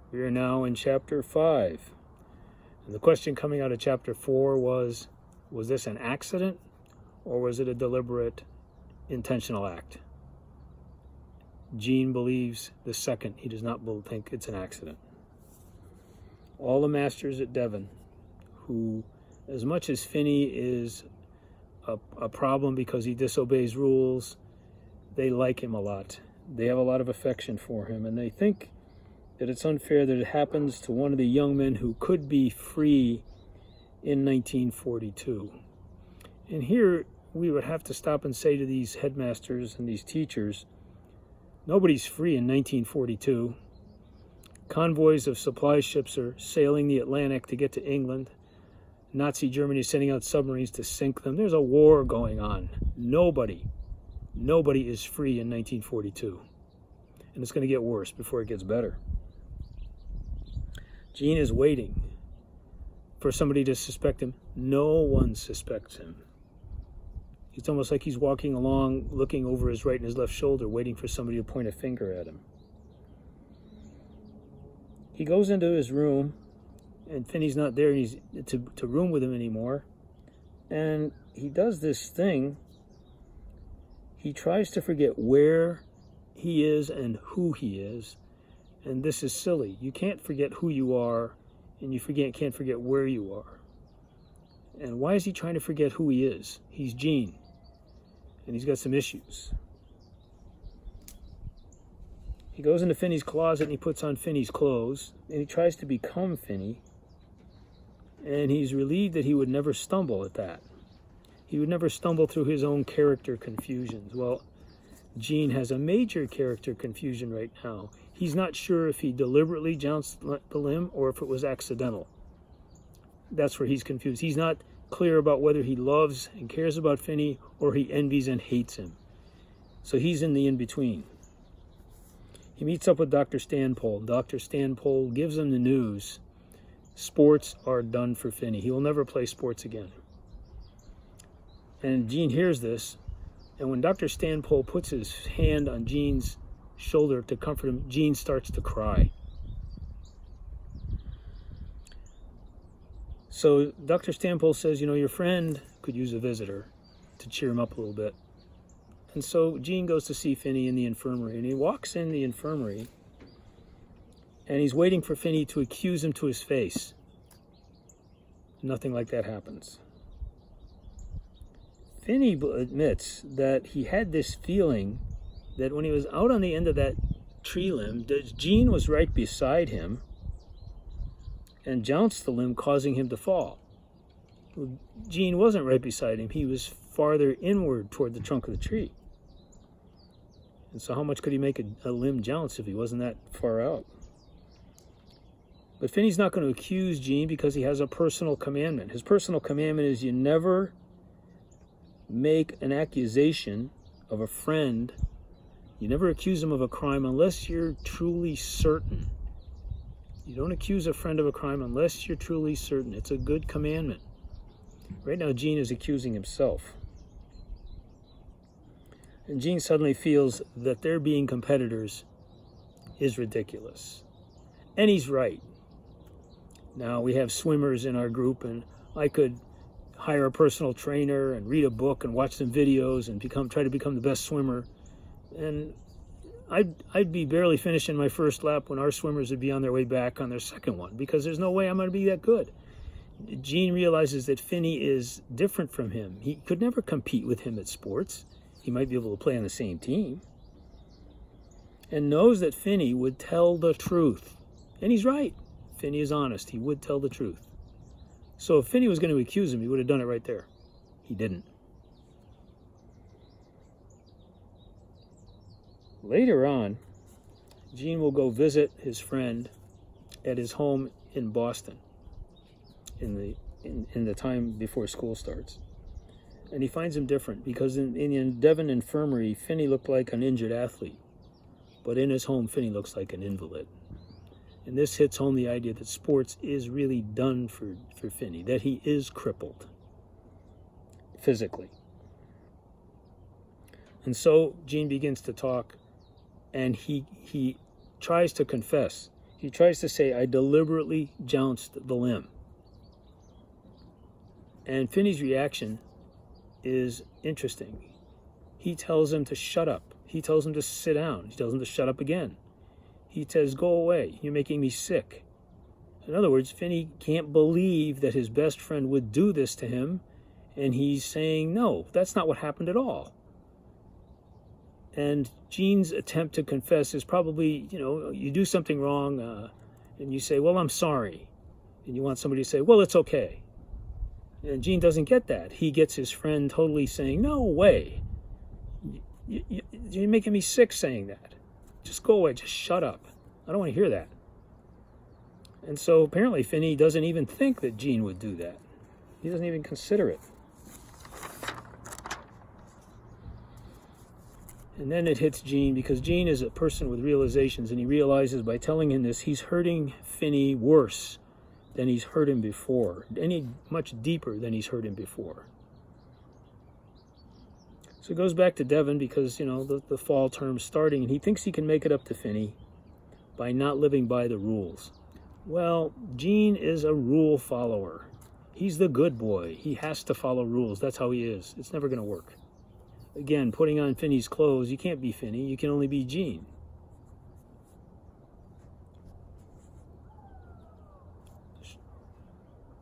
We are now in chapter 5. And the question coming out of chapter 4 was this an accident or was it a deliberate, intentional act? Gene believes the second. He does not think it's an accident. All the masters at Devon, who, as much as Finney is a problem because he disobeys rules, they like him a lot. They have a lot of affection for him, and they think that it's unfair that it happens to one of the young men who could be free in 1942. And here we would have to stop and say to these headmasters and these teachers, nobody's free in 1942. Convoys of supply ships are sailing the Atlantic to get to England. Nazi Germany is sending out submarines to sink them. There's a war going on. Nobody is free in 1942. And it's going to get worse before it gets better. Gene is waiting for somebody to suspect him. No one suspects him. It's almost like he's walking along, looking over his right and his left shoulder, waiting for somebody to point a finger at him. He goes into his room, and Finney's not there to room with him anymore. And he does this thing. He tries to forget where he is and who he is. And this is silly. You can't forget who you are, and you can't forget where you are. And why is he trying to forget who he is? He's Gene, and he's got some issues. He goes into Finney's closet and he puts on Finney's clothes, and he tries to become Finney, and he's relieved that he would never stumble at that. He would never stumble through his own character confusions. Well, Gene has a major character confusion right now. He's not sure if he deliberately jounced the limb or if it was accidental. That's where he's confused. He's not clear about whether he loves and cares about Finney or he envies and hates him. So he's in the in-between. He meets up with Dr. Stanpole. Dr. Stanpole gives him the news. Sports are done for Finney. He will never play sports again. And Gene hears this, and when Dr. Stanpole puts his hand on Gene's shoulder to comfort him, Gene starts to cry. So Dr. Stanpole says, your friend could use a visitor to cheer him up a little bit. And so Gene goes to see Finney in the infirmary, and he walks in the infirmary, and he's waiting for Finney to accuse him to his face. Nothing like that happens. Finney admits that he had this feeling that when he was out on the end of that tree limb, that Gene was right beside him and jounced the limb, causing him to fall. Gene wasn't right beside him. He was farther inward toward the trunk of the tree. And so how much could he make a limb jounce if he wasn't that far out? But Finney's not going to accuse Gene because he has a personal commandment. His personal commandment is you never make an accusation of a friend. You never accuse him of a crime unless you're truly certain. You don't accuse a friend of a crime unless you're truly certain. It's a good commandment. Right now, Gene is accusing himself. And Gene suddenly feels that their being competitors is ridiculous. And he's right. Now, we have swimmers in our group, and I could hire a personal trainer and read a book and watch some videos and try to become the best swimmer. And I'd be barely finishing my first lap when our swimmers would be on their way back on their second one, because there's no way I'm going to be that good. Gene realizes that Finney is different from him. He could never compete with him at sports. He might be able to play on the same team. And knows that Finney would tell the truth. And he's right. Finney is honest. He would tell the truth. So if Finney was going to accuse him, he would have done it right there. He didn't. Later on, Gene will go visit his friend at his home in Boston in the time before school starts. And he finds him different because in the Devon infirmary, Finney looked like an injured athlete. But in his home, Finney looks like an invalid. And this hits home the idea that sports is really done for Finney, that he is crippled physically. And so Gene begins to talk, and he tries to confess. He tries to say, I deliberately jounced the limb. And Finney's reaction is interesting. He tells him to shut up. He tells him to sit down. He tells him to shut up again. He says, go away. You're making me sick. In other words, Finney can't believe that his best friend would do this to him. And he's saying, no, that's not what happened at all. And Gene's attempt to confess is probably, you do something wrong and you say, well, I'm sorry. And you want somebody to say, well, it's okay. And Gene doesn't get that. He gets his friend totally saying, no way. You're making me sick saying that. Just go away. Just shut up. I don't want to hear that. And so apparently Finney doesn't even think that Gene would do that. He doesn't even consider it. And then it hits Gene, because Gene is a person with realizations, and he realizes by telling him this, he's hurting Finney worse than he's hurt him before, much deeper than he's hurt him before. So it goes back to Devon because, the fall term's starting, and he thinks he can make it up to Finney by not living by the rules. Well, Gene is a rule follower. He's the good boy. He has to follow rules. That's how he is. It's never going to work. Again, putting on Finney's clothes, you can't be Finney. You can only be Gene.